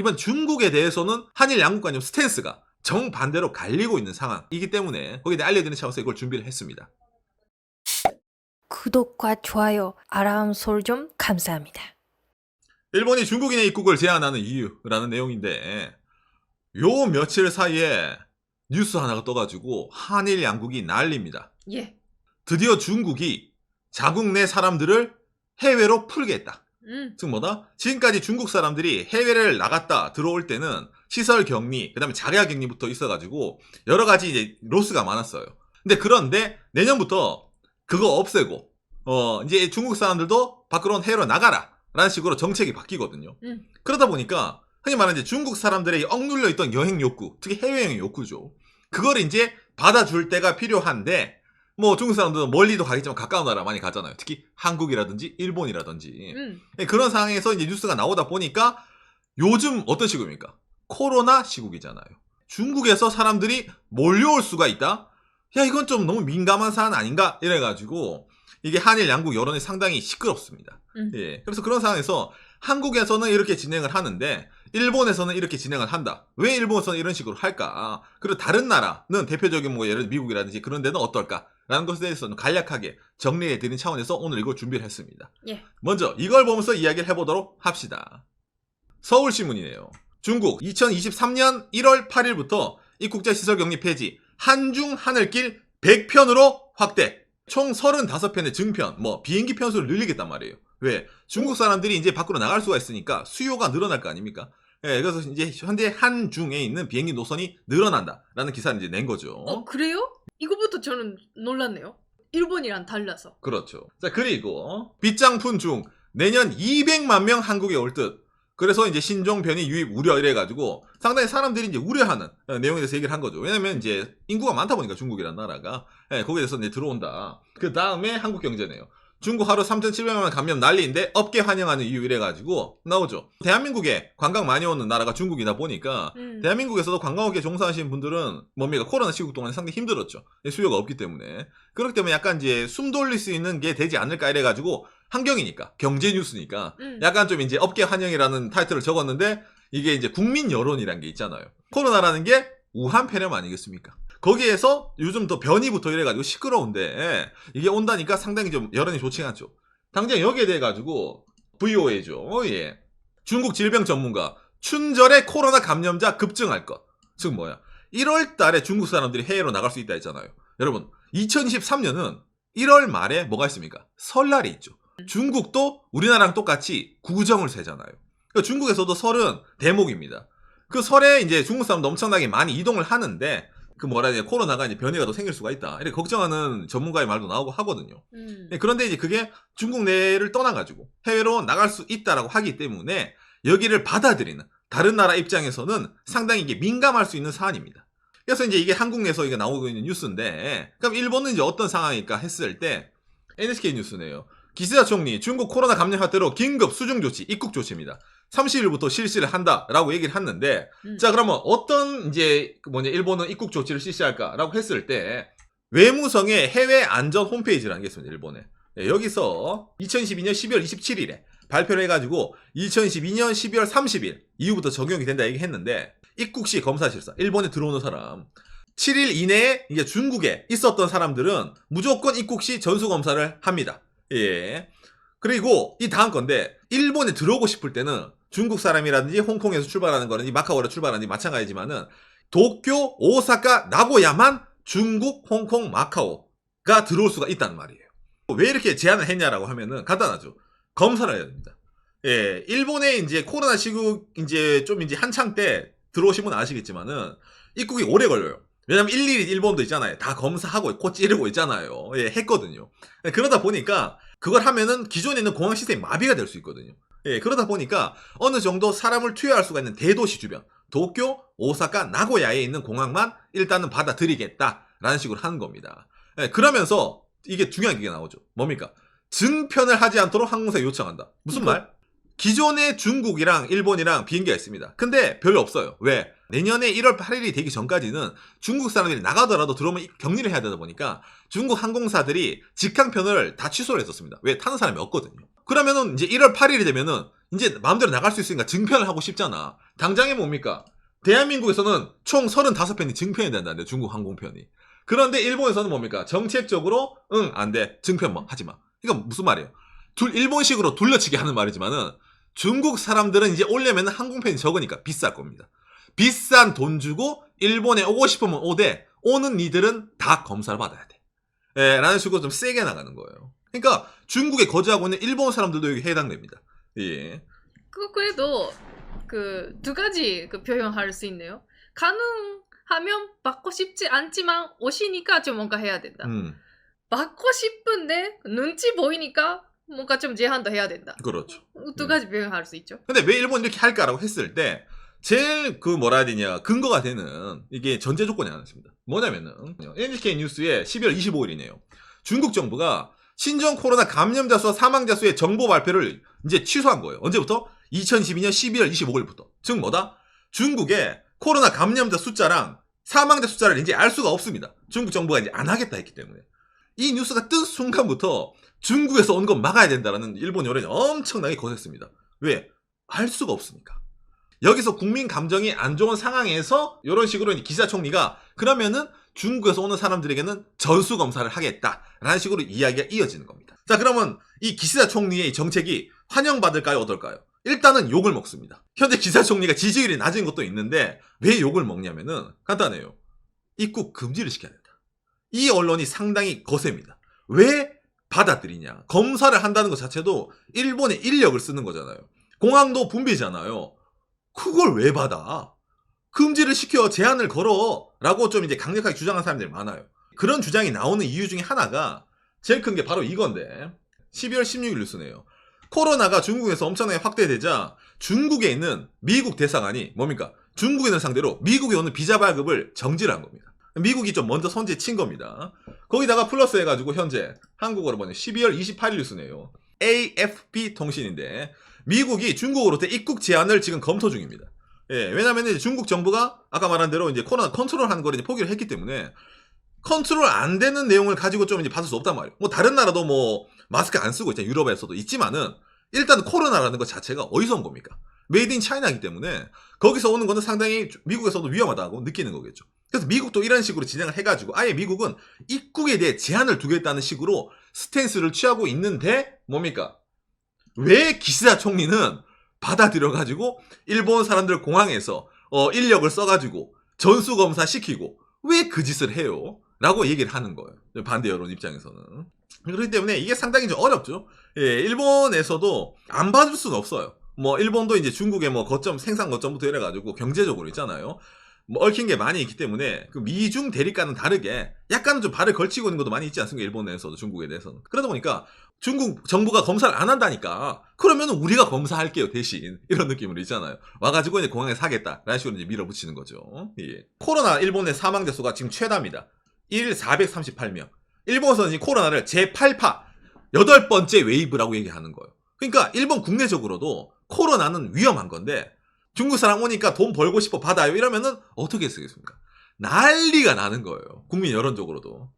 이번 중국에 대해서는 한일 양국 간의 스탠스가 정반대로 갈리고 있는 상황이기 때문에 거기에 대해 알려드리는 차원에서 이걸 준비를 했습니다. 구독과 좋아요, 알람 소리 좀 감사합니다. 일본이 중국인의 입국을 제한하는 이유라는 내용인데 요 며칠 사이에 뉴스 하나가 떠가지고 한일 양국이 난립니다. 예. 드디어 중국이 자국 내 사람들을 해외로 풀겠다. 즉 뭐다? 지금까지 중국 사람들이 해외를 나갔다 들어올 때는 시설 격리, 그 다음에 자가 격리부터 있어가지고 여러 가지 이제 로스가 많았어요. 그런데 내년부터 그거 없애고 이제 중국 사람들도 밖으로 해외로 나가라 라는 식으로 정책이 바뀌거든요. 그러다 보니까 흔히 말하는 이제 중국 사람들의 억눌려 있던 여행 욕구, 특히 해외여행 욕구죠. 그걸 이제 받아줄 때가 필요한데 뭐 중국 사람들도 멀리도 가겠지만 가까운 나라 많이 가잖아요. 특히 한국이라든지 일본이라든지. 그런 상황에서 이제 뉴스가 나오다 보니까 요즘 어떤 시국입니까? 코로나 시국이잖아요. 중국에서 사람들이 몰려올 수가 있다? 야, 이건 좀 너무 민감한 사안 아닌가? 이래가지고 이게 한일 양국 여론이 상당히 시끄럽습니다. 예. 그래서 그런 상황에서 한국에서는 이렇게 진행을 하는데 일본에서는 이렇게 진행을 한다. 왜 일본에서는 이런 식으로 할까? 그리고 다른 나라는 대표적인 뭐 예를 들어 미국이라든지 그런 데는 어떨까? 라는 것에 대해서는 간략하게 정리해드리는 차원에서 오늘 이걸 준비를 했습니다. 예. 먼저 이걸 보면서 이야기를 해보도록 합시다. 서울신문이네요. 중국 2023년 1월 8일부터 입국자 시설 격리 폐지, 한중 하늘길 100편으로 확대. 총 35편의 증편, 뭐 비행기 편수를 늘리겠단 말이에요. 왜? 중국 사람들이 이제 밖으로 나갈 수가 있으니까 수요가 늘어날 거 아닙니까? 예, 그래서 이제 현재 한중에 있는 비행기 노선이 늘어난다라는 기사를 이제 낸 거죠. 그래요? 이거부터 저는 놀랐네요. 일본이랑 달라서. 그렇죠. 자, 그리고 빗장푼 중 내년 200만 명 한국에 올 듯. 그래서 이제 신종 변이 유입 우려 이래가지고 상당히 사람들이 이제 우려하는 내용에 대해서 얘기를 한 거죠. 왜냐면 이제 인구가 많다 보니까 중국이라는 나라가 거기에 대해서 이제 들어온다. 그 다음에 한국경제네요. 중국 하루 3,700만 명 감염 난리인데 업계 환영하는 이유 이래가지고 나오죠. 대한민국에 관광 많이 오는 나라가 중국이다 보니까 대한민국에서도 관광업계 종사하시는 분들은 뭡니까? 코로나 시국 동안에 상당히 힘들었죠. 수요가 없기 때문에. 그렇기 때문에 약간 이제 숨 돌릴 수 있는 게 되지 않을까 이래가지고 환경이니까, 경제 뉴스니까 약간 좀 이제 업계 환영이라는 타이틀을 적었는데 이게 이제 국민 여론이란 게 있잖아요. 코로나라는 게 우한 폐렴 아니겠습니까? 거기에서 요즘 또 변이부터 이래가지고 시끄러운데 이게 온다니까 상당히 좀 여론이 좋지 않죠. 당장 여기에 대해 가지고 VOA죠. 예. 중국 질병 전문가 춘절에 코로나 감염자 급증할 것. 즉 뭐야? 1월 달에 중국 사람들이 해외로 나갈 수 있다 했잖아요. 여러분 2023년은 1월 말에 뭐가 있습니까? 설날이 있죠. 중국도 우리나라랑 똑같이 구정을 세잖아요. 그러니까 중국에서도 설은 대목입니다. 그 설에 이제 중국 사람도 엄청나게 많이 이동을 하는데 그 뭐라 해야 되냐, 코로나가 이제 변이가 또 생길 수가 있다. 이렇게 걱정하는 전문가의 말도 나오고 하거든요. 그런데 이제 그게 중국 내를 떠나가지고 해외로 나갈 수 있다라고 하기 때문에 여기를 받아들이는 다른 나라 입장에서는 상당히 이게 민감할 수 있는 사안입니다. 그래서 이제 이게 한국 내에서 이게 나오고 있는 뉴스인데, 그럼 일본은 이제 어떤 상황일까 했을 때 NHK 뉴스네요. 기시다 총리 중국 코로나 감염 사태로 긴급 수중 조치, 입국 조치입니다. 30일부터 실시를 한다라고 얘기를 했는데, 자, 그러면 어떤 이제 일본은 입국 조치를 실시할까라고 했을 때 외무성의 해외 안전 홈페이지라는 게 있습니다. 일본에. 여기서 2012년 12월 27일에 발표를 해가지고 2012년 12월 30일 이후부터 적용이 된다 얘기했는데, 입국 시 검사 실사, 일본에 들어오는 사람 7일 이내에 이제 중국에 있었던 사람들은 무조건 입국 시 전수 검사를 합니다. 예. 그리고 이 다음 건데, 일본에 들어오고 싶을 때는 중국 사람이라든지 홍콩에서 출발하는 거든지 마카오로 출발하는지 마찬가지지만은 도쿄, 오사카, 나고야만 중국, 홍콩, 마카오가 들어올 수가 있다는 말이에요. 왜 이렇게 제한을 했냐라고 하면은 간단하죠. 검사를 해야 됩니다. 예. 일본에 이제 코로나 시국 이제 좀 이제 한창 때 들어오신 분은 아시겠지만은 입국이 오래 걸려요. 왜냐면 일일이 일본도 있잖아요. 다 검사하고 코 찌르고 있잖아요. 예, 했거든요. 그러다 보니까 그걸 하면은 기존에 있는 공항 시스템이 마비가 될 수 있거든요. 예, 그러다 보니까 어느 정도 사람을 투여할 수가 있는 대도시 주변, 도쿄, 오사카, 나고야에 있는 공항만 일단은 받아들이겠다라는 식으로 하는 겁니다. 예, 그러면서 이게 중요한 게 나오죠. 뭡니까? 증편을 하지 않도록 항공사에 요청한다. 무슨 말? 기존에 중국이랑 일본이랑 비행기가 있습니다. 근데 별로 없어요. 왜? 내년에 1월 8일이 되기 전까지는 중국 사람들이 나가더라도 들어오면 격리를 해야 되다 보니까 중국 항공사들이 직항편을 다 취소를 했었습니다. 왜? 타는 사람이 없거든요. 그러면은 이제 1월 8일이 되면은 이제 마음대로 나갈 수 있으니까 증편을 하고 싶잖아. 당장에 뭡니까? 대한민국에서는 총 35편이 증편이 된다는데, 중국 항공편이. 그런데 일본에서는 뭡니까? 정책적으로 안 돼. 증편 뭐 하지 마. 이거 무슨 말이에요? 일본식으로 돌려치기 하는 말이지만은 중국 사람들은 이제 오려면 항공편이 적으니까 비쌀 겁니다. 비싼 돈 주고 일본에 오고 싶으면 오되, 오는 니들은 다 검사를 받아야 돼. 예, 라는 식으로 좀 세게 나가는 거예요. 그러니까 중국에 거주하고 있는 일본 사람들도 여기 해당됩니다. 예. 그래도 그 두 가지 그 표현할 수 있네요. 가능하면 받고 싶지 않지만 오시니까 좀 뭔가 해야 된다. 받고 싶은데 눈치 보이니까 뭔가 좀 제한도 해야 된다. 그렇죠. 두 가지 표현할 수 있죠. 근데 왜 일본이 이렇게 할까라고 했을 때 제일 그 뭐라 해야 되냐 근거가 되는 이게 전제 조건이 하나 있습니다. 뭐냐면은 NHK 뉴스에 12월 25일이네요. 중국 정부가 신종 코로나 감염자 수와 사망자 수의 정보 발표를 이제 취소한 거예요. 언제부터? 2022년 12월 25일부터. 즉 뭐다? 중국의 코로나 감염자 숫자랑 사망자 숫자를 이제 알 수가 없습니다. 중국 정부가 이제 안 하겠다 했기 때문에. 이 뉴스가 뜬 순간부터 중국에서 온 건 막아야 된다라는 일본 여론이 엄청나게 거셌습니다. 왜? 알 수가 없으니까. 여기서 국민 감정이 안 좋은 상황에서 이런 식으로 기사총리가 그러면은 중국에서 오는 사람들에게는 전수검사를 하겠다라는 식으로 이야기가 이어지는 겁니다. 자, 그러면 이 기사총리의 정책이 환영받을까요? 어떨까요? 일단은 욕을 먹습니다. 현재 기사총리가 지지율이 낮은 것도 있는데 왜 욕을 먹냐면은 간단해요. 입국 금지를 시켜야 된다. 이 언론이 상당히 거셉니다. 왜 받아들이냐? 검사를 한다는 것 자체도 일본의 인력을 쓰는 거잖아요. 공항도 붐비잖아요. 그걸 왜 받아? 금지를 시켜, 제한을 걸어 라고 좀 이제 강력하게 주장하는 사람들이 많아요. 그런 주장이 나오는 이유 중에 하나가 제일 큰 게 바로 이건데 12월 16일 뉴스네요. 코로나가 중국에서 엄청나게 확대되자 중국에 있는 미국 대사관이 뭡니까? 중국인을 상대로 미국에 오는 비자 발급을 정지를 한 겁니다. 미국이 좀 먼저 선제 친 겁니다. 거기다가 플러스 해가지고 현재 한국어로 보면 12월 28일 뉴스네요. AFP 통신인데 미국이 중국으로부터 입국 제한을 지금 검토 중입니다. 예, 왜냐면 이제 중국 정부가 아까 말한 대로 이제 코로나 컨트롤하는 걸 이제 포기를 했기 때문에 컨트롤 안 되는 내용을 가지고 좀 이제 받을 수 없단 말이에요. 뭐 다른 나라도 뭐 마스크 안 쓰고 있잖아요. 유럽에서도 있지만은 일단 코로나라는 것 자체가 어디서 온 겁니까? 메이드 인 차이나이기 때문에 거기서 오는 거는 상당히 미국에서도 위험하다고 느끼는 거겠죠. 그래서 미국도 이런 식으로 진행을 해가지고 아예 미국은 입국에 대해 제한을 두겠다는 식으로 스탠스를 취하고 있는데 뭡니까? 왜 기시다 총리는 받아들여가지고 일본 사람들 공항에서 인력을 써가지고 전수검사 시키고 왜 그 짓을 해요? 라고 얘기를 하는 거예요. 반대 여론 입장에서는. 그렇기 때문에 이게 상당히 좀 어렵죠. 예, 일본에서도 안 받을 수는 없어요. 뭐 일본도 이제 중국의 뭐 거점 생산 거점부터 이래가지고 경제적으로 있잖아요. 뭐 얽힌 게 많이 있기 때문에 그 미중 대립과는 다르게 약간은 좀 발을 걸치고 있는 것도 많이 있지 않습니까? 일본 내에서도 중국에 대해서는. 그러다 보니까 중국 정부가 검사를 안 한다니까 그러면 우리가 검사할게요 대신 이런 느낌으로 있잖아요. 와가지고 이제 공항에서 하겠다라는 식으로 이제 밀어붙이는 거죠. 예. 코로나 일본의 사망자 수가 지금 최다입니다. 1일 438명. 일본에서는 이 코로나를 제8파 8번째 웨이브라고 얘기하는 거예요. 그러니까 일본 국내적으로도 코로나는 위험한 건데 중국 사람 오니까 돈 벌고 싶어 받아요 이러면은 어떻게 쓰겠습니까? 난리가 나는 거예요. 국민 여론적으로도.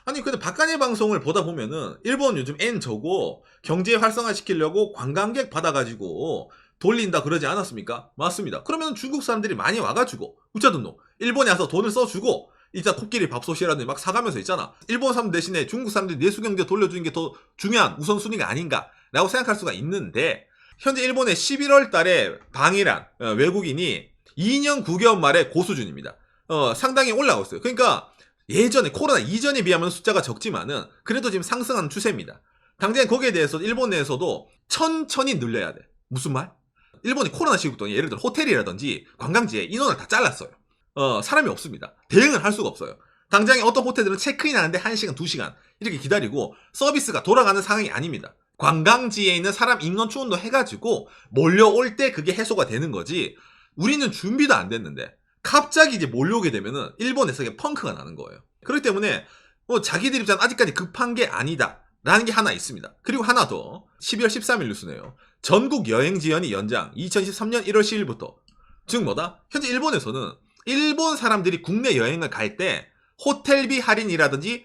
아니 근데 박간의 방송을 보다 보면은 일본 요즘 N 저고 경제 활성화 시키려고 관광객 받아가지고 돌린다 그러지 않았습니까? 맞습니다. 그러면 중국 사람들이 많이 와가지고 우짜든노 일본에 와서 돈을 써주고 일단 코끼리 밥솥이라든지 막 사가면서 있잖아. 일본 사람 대신에 중국 사람들이 내수 경제 돌려주는 게 더 중요한 우선순위가 아닌가라고 생각할 수가 있는데 현재 일본의 11월 달에 방이란 외국인이 2년 9개월 만에 고수준입니다. 상당히 올라가고 있어요. 그러니까 예전에 코로나 이전에 비하면 숫자가 적지만은 그래도 지금 상승하는 추세입니다. 당장 거기에 대해서 일본 내에서도 천천히 늘려야 돼. 무슨 말? 일본이 코로나 시국동안 예를 들어 호텔이라든지 관광지에 인원을 다 잘랐어요. 사람이 없습니다. 대응을 할 수가 없어요. 당장에 어떤 호텔들은 체크인 하는데 1시간, 2시간 이렇게 기다리고 서비스가 돌아가는 상황이 아닙니다. 관광지에 있는 사람 인원 추원도 해가지고 몰려올 때 그게 해소가 되는 거지 우리는 준비도 안 됐는데 갑자기 이제 몰려오게 되면은 일본에서 펑크가 나는 거예요. 그렇기 때문에 자기들 입장 아직까지 급한 게 아니다 라는 게 하나 있습니다. 그리고 하나 더 12월 13일 뉴스네요. 전국 여행 지연이 연장 2023년 1월 10일부터 즉 뭐다? 현재 일본에서는 일본 사람들이 국내 여행을 갈 때 호텔비 할인이라든지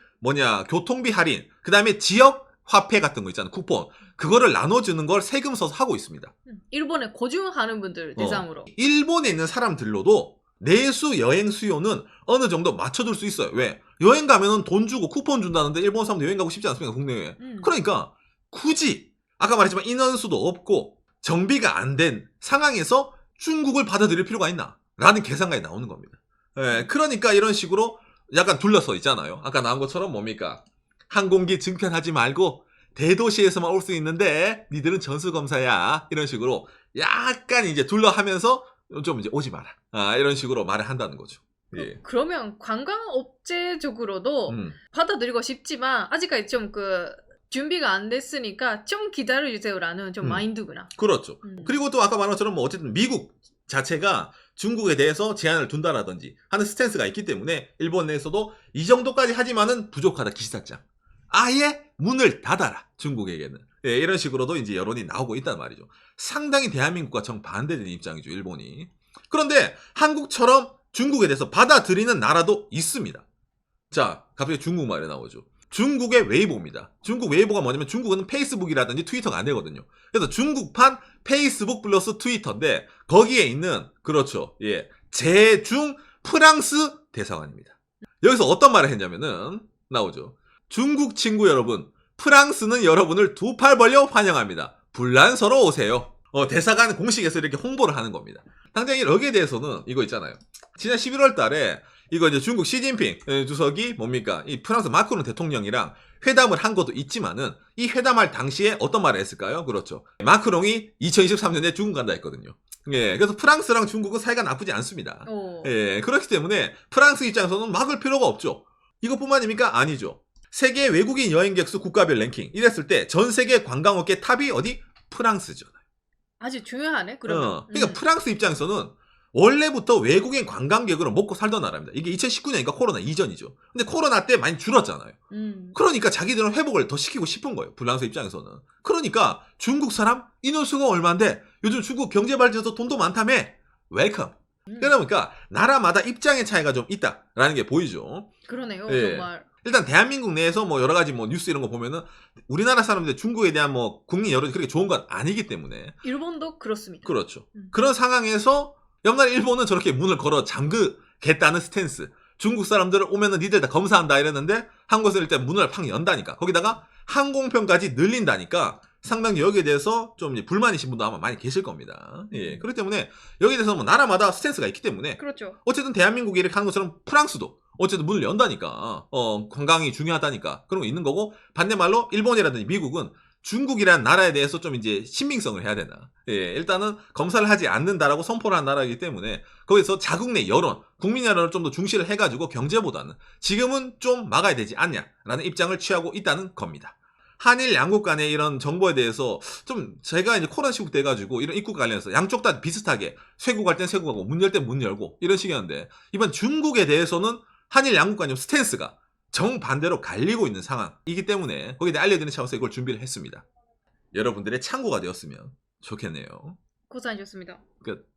교통비 할인 그 다음에 지역 화폐 같은 거 있잖아. 쿠폰. 그거를 나눠주는 걸 세금 써서 하고 있습니다. 일본에 거주하는 분들 대상으로. 일본에 있는 사람들로도 내수 여행 수요는 어느 정도 맞춰줄 수 있어요. 왜? 여행 가면은 돈 주고 쿠폰 준다는데 일본 사람들 여행 가고 싶지 않습니까? 국내에. 그러니까 굳이 아까 말했지만 인원수도 없고 정비가 안 된 상황에서 중국을 받아들일 필요가 있나? 라는 계산까지 나오는 겁니다. 예, 그러니까 이런 식으로 약간 둘러서 있잖아요. 아까 나온 것처럼 뭡니까? 항공기 증편하지 말고 대도시에서만 올 수 있는데 니들은 전수검사야. 이런 식으로 약간 이제 둘러하면서 좀 이제 오지 마라. 이런 식으로 말을 한다는 거죠. 예. 그러면 관광업체적으로도 받아들이고 싶지만 아직까지 좀 그 준비가 안 됐으니까 좀 기다려주세요라는 좀 마인드구나. 그렇죠. 그리고 또 아까 말한 것처럼 뭐 어쨌든 미국 자체가 중국에 대해서 제한을 둔다라든지 하는 스탠스가 있기 때문에 일본 내에서도 이 정도까지 하지만은 부족하다 기시다짱. 아예 문을 닫아라 중국에게는. 예, 이런 식으로도 이제 여론이 나오고 있단 말이죠. 상당히 대한민국과 정반대된 입장이죠 일본이. 그런데 한국처럼 중국에 대해서 받아들이는 나라도 있습니다. 자, 갑자기 중국말이 나오죠. 중국의 웨이보입니다. 중국 웨이보가 뭐냐면 중국은 페이스북이라든지 트위터가 안 되거든요. 그래서 중국판 페이스북 플러스 트위터인데 거기에 있는 그렇죠. 예, 제중 프랑스 대사관입니다. 여기서 어떤 말을 했냐면은 나오죠. 중국 친구 여러분, 프랑스는 여러분을 두 팔 벌려 환영합니다. 불란서로 오세요. 대사관 공식에서 이렇게 홍보를 하는 겁니다. 당장 여기에 대해서는 이거 있잖아요. 지난 11월 달에 이거 이제 중국 시진핑 주석이 뭡니까? 이 프랑스 마크롱 대통령이랑 회담을 한 것도 있지만은 이 회담할 당시에 어떤 말을 했을까요? 그렇죠. 마크롱이 2023년에 중국 간다 했거든요. 예, 그래서 프랑스랑 중국은 사이가 나쁘지 않습니다. 예, 그렇기 때문에 프랑스 입장에서는 막을 필요가 없죠. 이것뿐만입니까? 아니죠. 세계 외국인 여행객 수 국가별 랭킹 이랬을 때 전 세계 관광업계 탑이 어디? 프랑스잖아요. 아주 중요하네. 그러면. 그러니까 프랑스 입장에서는 원래부터 외국인 관광객으로 먹고 살던 나라입니다. 이게 2019년이니까 코로나 이전이죠. 근데 코로나 때 많이 줄었잖아요. 그러니까 자기들은 회복을 더 시키고 싶은 거예요. 프랑스 입장에서는. 그러니까 중국 사람 인원수가 얼마인데 요즘 중국 경제 발전해서 돈도 많다며. 웰컴. 그러니까 나라마다 입장의 차이가 좀 있다라는 게 보이죠. 그러네요. 예. 정말. 일단 대한민국 내에서 뭐 여러 가지 뭐 뉴스 이런 거 보면은 우리나라 사람들 중국에 대한 뭐 국민 여론이 그렇게 좋은 건 아니기 때문에. 일본도 그렇습니다. 그렇죠. 그런 상황에서 옆나라 일본은 저렇게 문을 걸어 잠그겠다는 스탠스. 중국 사람들 오면은 니들 다 검사한다 이랬는데 한국에서 일단 문을 팍 연다니까. 거기다가 항공편까지 늘린다니까 상당히 여기에 대해서 좀 불만이신 분도 아마 많이 계실 겁니다. 예. 그렇기 때문에 여기에 대해서 뭐 나라마다 스탠스가 있기 때문에 그렇죠. 어쨌든 대한민국이 이렇게 하는 것처럼 프랑스도 어쨌든 문을 연다니까 관광이 중요하다니까 그런 거 있는 거고 반대말로 일본이라든지 미국은 중국이라는 나라에 대해서 좀 이제 신빙성을 해야 되나. 예, 일단은 검사를 하지 않는다라고 선포를 한 나라이기 때문에 거기서 자국 내 여론, 국민 여론을 좀 더 중시를 해가지고 경제보다는 지금은 좀 막아야 되지 않냐라는 입장을 취하고 있다는 겁니다. 한일 양국 간의 이런 정보에 대해서 좀 제가 이제 코로나 시국 돼가지고 이런 입국 관련해서 양쪽 다 비슷하게 쇄국 할 땐 쇄국하고 문 열 땐 문 열고 이런 식이었는데 이번 중국에 대해서는 한일 양국 간의 스탠스가 정반대로 갈리고 있는 상황이기 때문에 거기에 대해 알려드리는 차원에서 이걸 준비를 했습니다. 여러분들의 참고가 되었으면 좋겠네요. 고생하셨습니다. 끝.